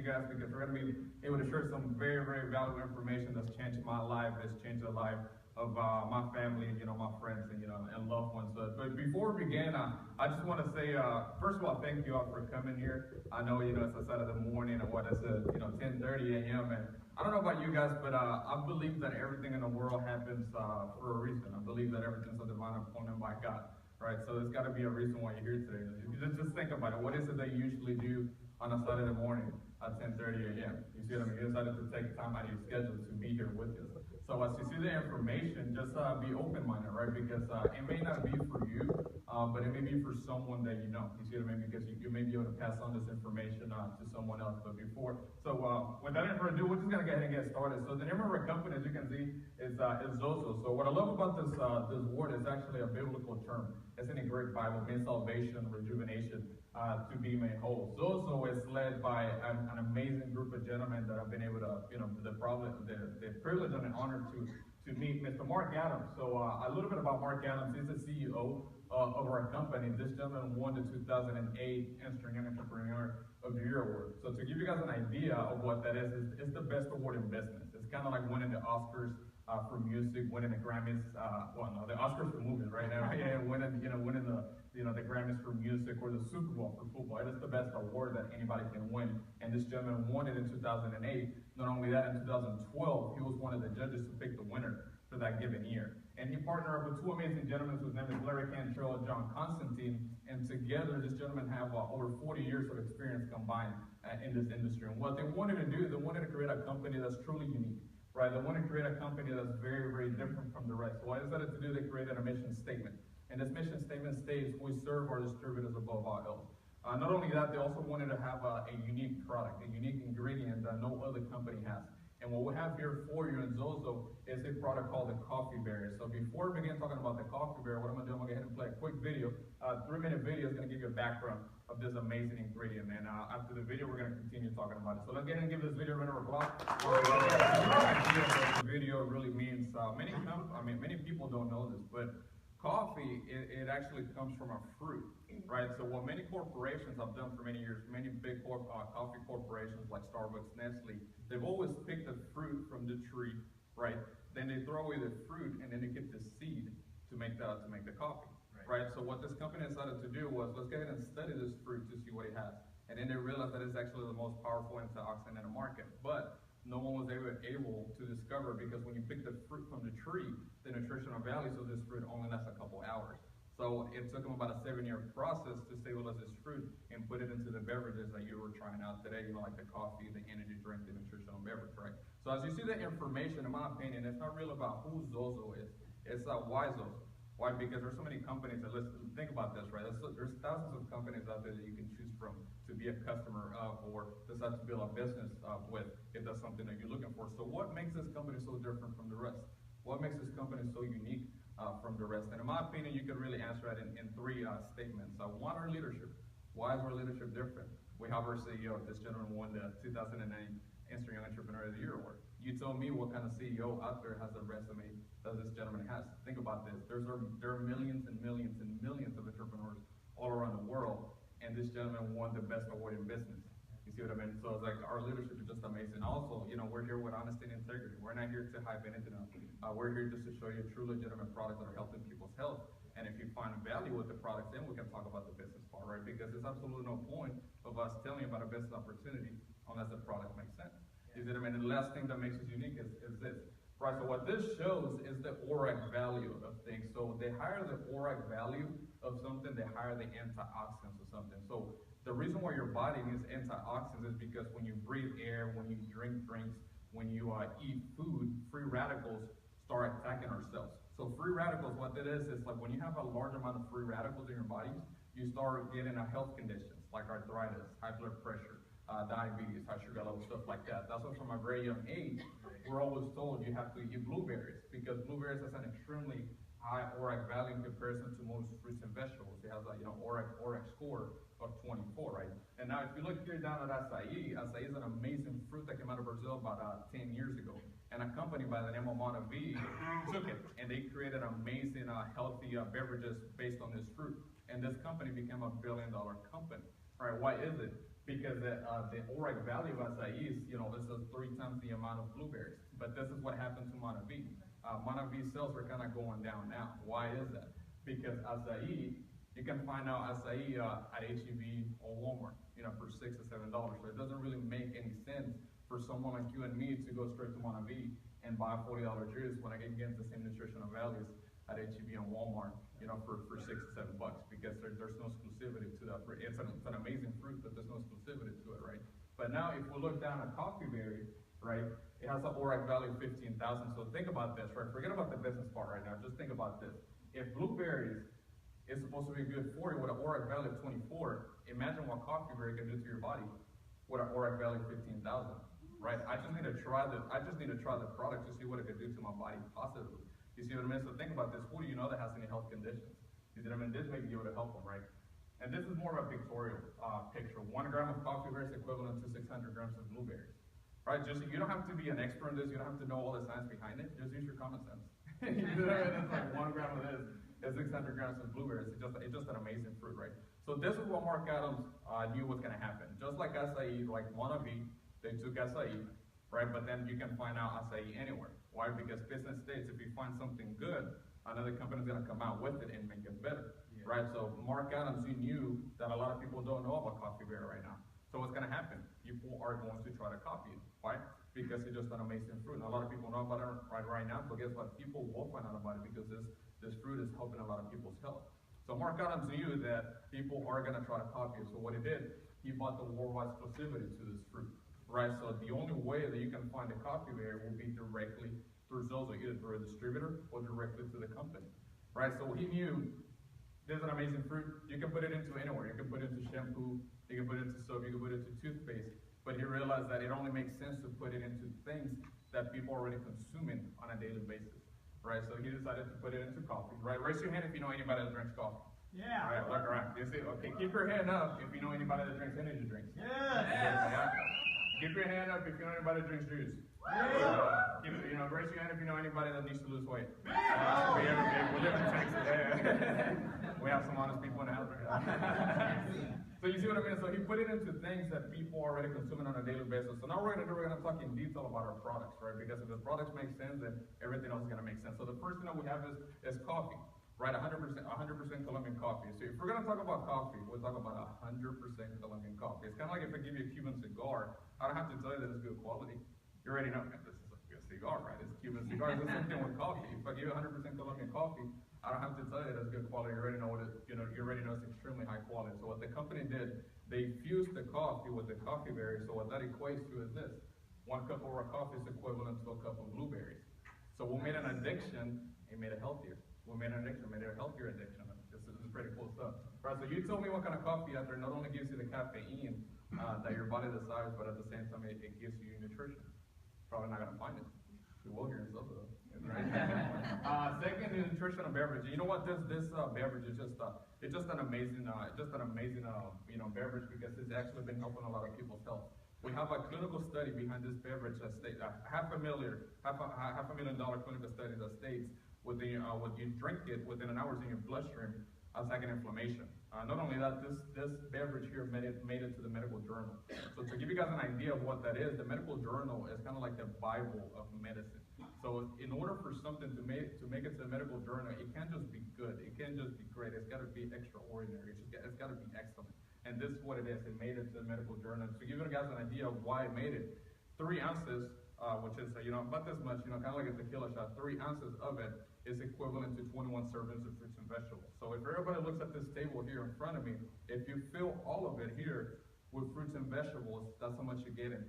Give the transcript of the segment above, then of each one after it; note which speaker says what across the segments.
Speaker 1: guys because we're going to be able to share some very, very valuable information that's changed my life, that's changed the life of my family, my friends, and loved ones. But before we begin, I just want to say, first of all, thank you all for coming here. I know, it's a Saturday morning, and it's 10:30 a.m. And I don't know about you guys, but I believe that everything in the world happens for a reason. I believe that everything's a divine appointment by God, right? So there's got to be a reason why you're here today. Just think about it. What is it that you usually do on a Saturday morning at 10:30 a.m.? You see what I mean? You decided to take time out of your schedule to be here with us. So as you see the information, just be open-minded, right? Because it may not be for you, but it may be for someone that you know. You see what I mean? Because you may be able to pass on this information to someone else. But without any further ado, we're just gonna go ahead and get started. So the name of our company, as you can see, is Sozo. So what I love about this word is actually a biblical term. It's in the Greek Bible, means salvation, rejuvenation, to be made whole. Sozo is led by an amazing group of gentlemen that have been able to, the privilege and the honor to meet Mr. Mark Adams. So a little bit about Mark Adams. He's the CEO of our company. This gentleman won the 2008 Instant Entrepreneur of the Year award. So to give you guys an idea of what that is, it's the best award in business. It's kind of like winning the Oscars for music, winning the Grammys. The Oscars for movies right now. Yeah, winning the Grammys for music, or the Super Bowl for football. It is the best award that anybody can win. And this gentleman won it in 2008. Not only that, in 2012, he was one of the judges to pick the winner for that given year. And he partnered up with two amazing gentlemen whose name is Larry Cantrell and John Constantine. And together, this gentleman have over 40 years of experience combined in this industry. And what they wanted to do, they wanted to create a company that's truly unique. Right, they want to create a company that's very, very different from the rest. So what they decided to do, they created a mission statement. And this mission statement states, we serve our distributors above all else. Not only that, they also wanted to have a unique product, a unique ingredient that no other company has. And what we have here for you in Sozo is a product called the Coffee Berry. So before we begin talking about the Coffee Berry, what I'm going to do, I'm going to go ahead and play a quick video. 3-minute video is going to give you a background of this amazing ingredient. And after the video, we're going to continue talking about it. So let's get ahead and give this video a round of applause. The video really means, many people don't know this, but coffee, it actually comes from a fruit, right? So what many corporations have done for many years, many big coffee corporations like Starbucks, Nestle, they've always picked the fruit from the tree, right? Then they throw away the fruit, and then they get the seed to make the coffee, right? So what this company decided to do was, let's go ahead and study this fruit to see what it has. And then they realized that it's actually the most powerful antioxidant in the market. But no one was able to discover, because when you pick the fruit from the tree, the nutritional values of this fruit only last a couple hours. So it took them about a 7-year process to stabilize this fruit and put it into the beverages that you were trying out today, like the coffee, the energy drink, the nutritional beverage, right? So as you see the information, in my opinion, it's not really about who Sozo is. It's why Sozo. Why? Because there's so many companies that, let's think about this, right? There's thousands of companies out there that you can choose from to be a customer of, or decide to build a business with, if that's something that you're looking for. So what makes this company so different from the rest? What makes this company so unique from the rest? And in my opinion, you could really answer that in 3 statements. One, our leadership. Why is our leadership different? We have our CEO. This gentleman won the 2009 Instant Entrepreneur of the Year award. You tell me what kind of CEO out there has a resume that this gentleman has. Think about this. There are millions and millions and millions of entrepreneurs all around the world, and this gentleman won the best award in business. You see what I mean? So it's like our leadership is just amazing. Also, we're here with honesty and integrity. We're not here to hype anything up. We're here just to show you true legitimate products that are helping people's health. And if you find value with the products, then we can talk about the business part, right? Because there's absolutely no point of us telling you about a business opportunity unless the product makes sense. You see what I mean? And the last thing that makes us unique is this. Right, so what this shows is the ORAC value of things. So they hire the ORAC value of something, they hire the antioxidants of something. So the reason why your body needs antioxidants is because when you breathe air, when you drink drinks, when you eat food, free radicals start attacking our cells. So free radicals, what that is like when you have a large amount of free radicals in your bodies, you start getting health conditions like arthritis, high blood pressure, diabetes, high sugar level, stuff like that. That's why from a very young age, we're always told you have to eat blueberries, because blueberries has an extremely high ORAC value in comparison to most fruits and vegetables. It has a ORAC score of 24, right? And now if you look here down at acai is an amazing fruit that came out of Brazil about 10 years ago. And a company by the name of Monavie took it, and they created amazing healthy beverages based on this fruit. And this company became a $1 billion company. All right, why is it? because the ORAC value of acai is, this is 3 times the amount of blueberries. But this is what happened to Monavi. Monavi sales are kind of going down now. Why is that? Because acai, you can find out acai at HEB or Walmart, for $6 to $7. So it doesn't really make any sense for someone like you and me to go straight to Monavi and buy a $40 juice when I can get the same nutritional values at HEB and Walmart, for $6 to $7, because there's no exclusivity to that. It's an amazing fruit, but there's no exclusivity to it, right? But now if we look down at coffee berry, right, it has an ORAC value of 15,000. So think about this, right? Forget about the business part right now. Just think about this. If blueberries is supposed to be good for you with an ORAC value of 24, imagine what coffee berry can do to your body with an ORAC value of 15,000, right? I just need to try the product to see what it could do to my body positively. You see what I mean? So think about this. Who do you know that has any health conditions? You see what I mean? This may be able to help them, right? And this is more of a pictorial picture. 1 gram of coffee berries is equivalent to 600 grams of blueberries, right? You don't have to be an expert in this. You don't have to know all the science behind it. Just use your common sense. You know what I mean? It's like 1 gram of this is 600 grams of blueberries. It's just an amazing fruit, right? So this is what Mark Adams knew was going to happen. Just like acai, like Monavi, they took acai, right? But then you can find out acai anywhere. Why? Because business states, if you find something good, another company is going to come out with it and make it better, right? So Mark Adams, he knew that a lot of people don't know about coffee berry right now. So what's going to happen? People are going to try to copy it. Why? Because it's just an amazing fruit. And a lot of people know about it right now, but guess what? People will find out about it because this fruit is helping a lot of people's health. So Mark Adams knew that people are going to try to copy it. So what he did, he bought the worldwide exclusivity to this fruit. Right, so the only way that you can find a coffee berry will be directly through Sozo, either through a distributor or directly to the company. Right, so he knew there's an amazing fruit. You can put it into anywhere. You can put it into shampoo, you can put it into soap, you can put it into toothpaste. But he realized that it only makes sense to put it into things that people are already consuming on a daily basis. Right, so he decided to put it into coffee. Right, raise your hand if you know anybody that drinks coffee. Yeah. All right, look around. You see, okay, keep your hand up if you know anybody that drinks energy drinks. Yeah. Keep your hand up if you know anybody that drinks juice. Raise your hand if you know anybody that needs to lose weight. We live in Texas. We have some honest people in the house. So you see what I mean? So he put it into things that people are already consuming on a daily basis. So now we're going to talk in detail about our products, right? Because if the products make sense, then everything else is going to make sense. So the first thing that we have is coffee. Right, 100% Colombian coffee. So if we're going to talk about coffee, we'll talk about 100% Colombian coffee. It's kind of like if I give you a Cuban cigar, I don't have to tell you that it's good quality. You already know, man, this is a good cigar, right? It's Cuban cigar. It's the same thing with coffee. If I give you 100% Colombian coffee, I don't have to tell you that it's good quality. You already know you already know it's extremely high quality. So what the company did, they fused the coffee with the coffee berries. So what that equates to is this: 1 cup of raw coffee is equivalent to a cup of blueberries. So we made an addiction and made it healthier. We made an addiction, made it a healthier addiction. This is pretty cool stuff. Right, so you told me what kind of coffee out there not only gives you the caffeine that your body desires, but at the same time it gives you nutrition. Probably not going to find it. We will here in Sozo, right? Second is nutritional beverage. You know what? This beverage is just an amazing beverage because it's actually been helping a lot of people's health. We have a clinical study behind this beverage that states $500,000 clinical study that states when you drink it within an hour in your bloodstream, attacking inflammation. Not only that, this beverage here made it to the medical journal. So to give you guys an idea of what that is, the medical journal is kind of like the Bible of medicine. So in order for something to make it to the medical journal, it can't just be good. It can't just be great. It's got to be extraordinary. It's got to be excellent. And this is what it is. It made it to the medical journal. To give you guys an idea of why it made it, 3 ounces, which is about this much, kind of like a tequila shot. 3 ounces of it is equivalent to 21 servings of fruits and vegetables. So if everybody looks at this table here in front of me, if you fill all of it here with fruits and vegetables, that's how much you get in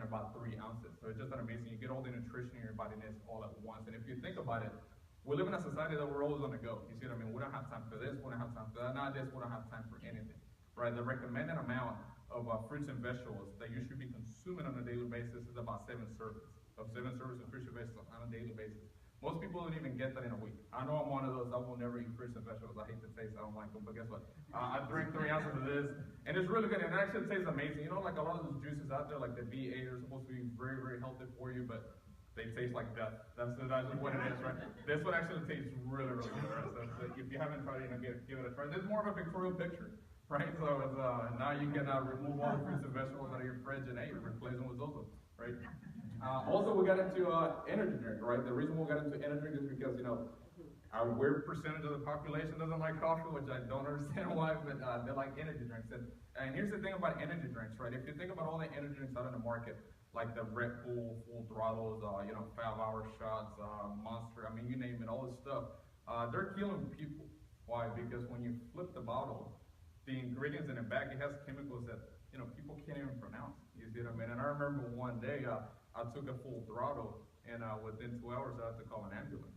Speaker 1: about 3 ounces. So it's just that amazing. You get all the nutrition in your body needs all at once. And if you think about it, we live in a society that we're always on the go. You see what I mean? We don't have time for this. We don't have time for that. Nowadays, we don't have time for anything. Right? The recommended amount of fruits and vegetables that you should be consuming on a daily basis is about 7 servings. Of 7 servings of fruits and vegetables on a daily basis. Most people don't even get that in a week. I know I'm one of those. I will never eat fruits and vegetables. I hate the taste. I don't like them. But guess what? I drink 3 ounces of this, and it's really good. And it actually tastes amazing. Like a lot of those juices out there, like the B8, are supposed to be very, very healthy for you, but they taste like death. That's just what it is, right? This one actually tastes really, really good. Right? So if you haven't tried it, give it a try. This is more of a pictorial picture. right? So it's, now you can remove all the fruits and vegetables out of your fridge and hey, replace them with Sozo, right? Also, we got into energy drink, right? The reason we got into energy drink is because, you know, a weird percentage of the population doesn't like coffee, which I don't understand why, but they like energy drinks. And here's the thing about energy drinks, right? If you think about all the energy drinks out in the market, like the Red Bull, Full Throttles, you know, 5-hour shots, Monster, I mean, you name it, all this stuff, they're killing people. Why? Because when you flip the bottle, the ingredients in the back, it has chemicals that, you know, people can't even pronounce. You see what I mean? And I remember one day, I took a Full Throttle, and within 2 hours, I had to call an ambulance.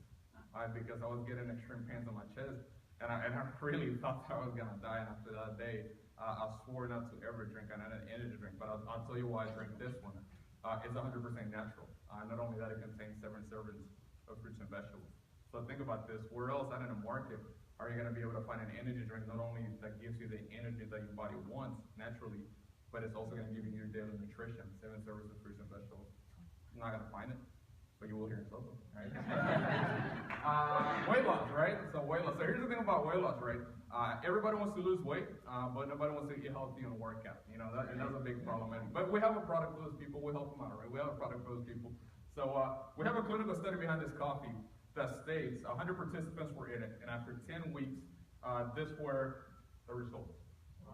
Speaker 1: Because I was getting extreme pains on my chest, and I really thought that I was gonna die. And after that day, I swore not to ever drink an energy drink. But I'll tell you why I drink this one. It's 100% natural. Not only that, it contains 7 servings of fruits and vegetables. So think about this: where else out in the market are you gonna be able to find an energy drink not only that gives you the energy that your body wants naturally, but it's also gonna give you your daily nutrition, 7 servings of fruits and vegetables? You're not gonna find it. But you will hear it Sozo, right? Weight loss, right? So weight loss. So here's the thing about weight loss, right? Everybody wants to lose weight, but nobody wants to get healthy and work out. You know, that's a big problem. But we have a product for those people. We help them out, right? We have a product for those people. So we have a clinical study behind this coffee that states 100 participants were in it, and after 10 weeks, this were the results.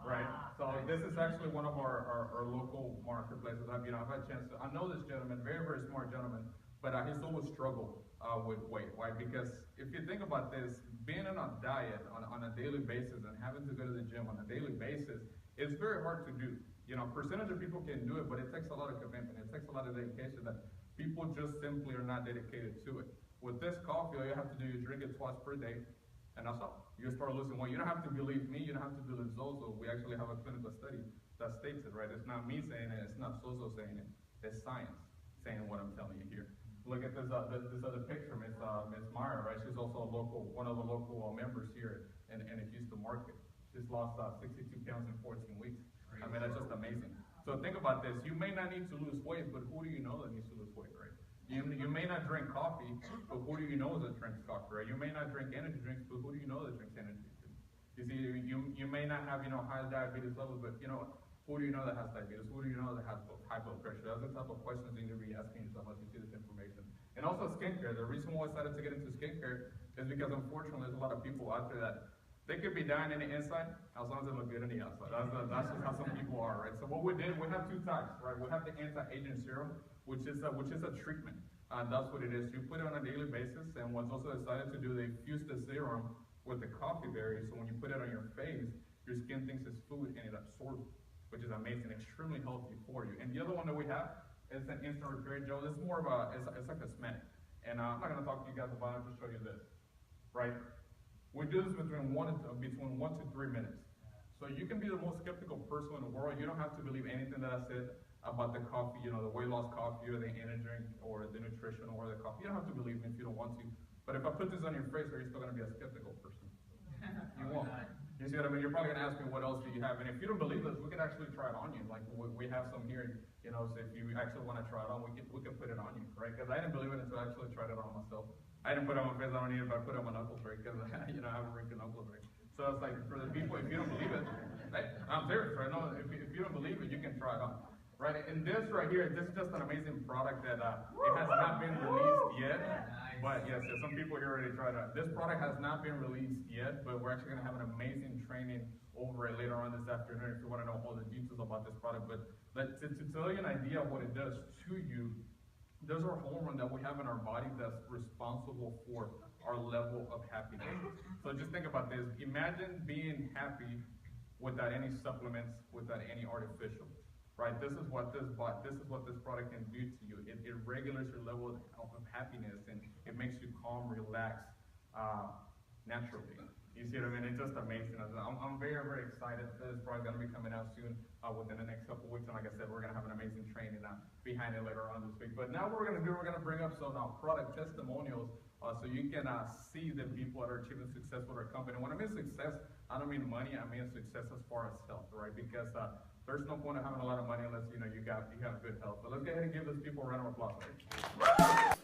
Speaker 1: Right, so this is actually one of our local marketplaces. I've had a chance to, I know this gentleman, very, very smart gentleman, but he's always struggled with weight. Why? Because if you think about this, being on a diet on a daily basis and having to go to the gym on a daily basis, it's very hard to do. You know, percentage of people can do it, but it takes a lot of commitment. It takes a lot of dedication that people just simply are not dedicated to it. With this coffee, all you have to do is drink it twice per day, and that's all. You start losing weight. You don't have to believe me. You don't have to believe Sozo. We actually have a clinical study that states it, right? It's not me saying it. It's not Sozo saying it. It's science saying what I'm telling you here. Look at this other picture, Miss Meyer, right? She's also one of the local members here in the Houston market. She's lost 62 pounds in 14 weeks. I mean, that's just amazing. So think about this. You may not need to lose weight, but who do you know that needs to lose weight, right? You may not drink coffee, but who do you know that drinks coffee, right? You may not drink energy drinks, but who do you know that drinks energy drinks? You see, you may not have, high diabetes levels, but who do you know that has diabetes? Who do you know that has high blood pressure? Those are the type of questions you need to be asking yourself as you see this information. And also skincare. The reason why I decided to get into skincare is because unfortunately there's a lot of people out there that they could be dying in the inside as long as they look good on the outside. That's just how some people are, right? So what we did, we have 2 types, right? We have the anti-aging serum, which is a treatment. That's what it is. You put it on a daily basis, and what's also decided to do, they fuse the serum with the coffee berry, so when you put it on your face, your skin thinks it's food and it absorbs it, which is amazing, extremely healthy for you. And the other one that we have is an instant repair gel. This is more of it's a cosmetic. And I'm not gonna talk to you guys about it, I'll just show you this, right? We do this between 1 to 3 minutes. So you can be the most skeptical person in the world. You don't have to believe anything that I said about the coffee, the weight loss coffee or the energy drink or the nutrition or the coffee. You don't have to believe me if you don't want to. But if I put this on your face, are you still gonna be a skeptical person? You won't. You see what I mean? You're probably gonna ask me, what else do you have? And if you don't believe us, we can actually try it on you. Like we have some here, so if you actually want to try it on, we can put it on you, right? Because I didn't believe it until I actually tried it on myself. I didn't put it on my face, I don't need it, but I put it on my knuckles, right? Because I have a wrinkled knuckles, right? So it's like, for the people, if you don't believe it, I'm serious, right? No, if you don't believe it, you can try it on. Right, and this right here, this is just an amazing product that it has not been released yet. But yes, some people here already tried it. This product has not been released yet, but we're actually going to have an amazing training over it later on this afternoon if you want to know all the details about this product. But to tell you an idea of what it does to you, there's our hormone that we have in our body that's responsible for our level of happiness. So just think about this. Imagine being happy without any supplements, without any artificial. Right, this is what this product can do to you. It regulates your level of happiness, and it makes you calm, relaxed, naturally. You see what I mean? It's just amazing. I'm very, very excited. This product is going to be coming out soon, within the next couple of weeks. And like I said, we're going to have an amazing training behind it later on this week. But now what we're going to do, we're going to bring up some product testimonials, so you can see the people that are achieving success with our company. When I mean success, I don't mean money. I mean success as far as health, right? Because there's no point in having a lot of money unless you have good health. So let's go ahead and give those people a round of applause. Right?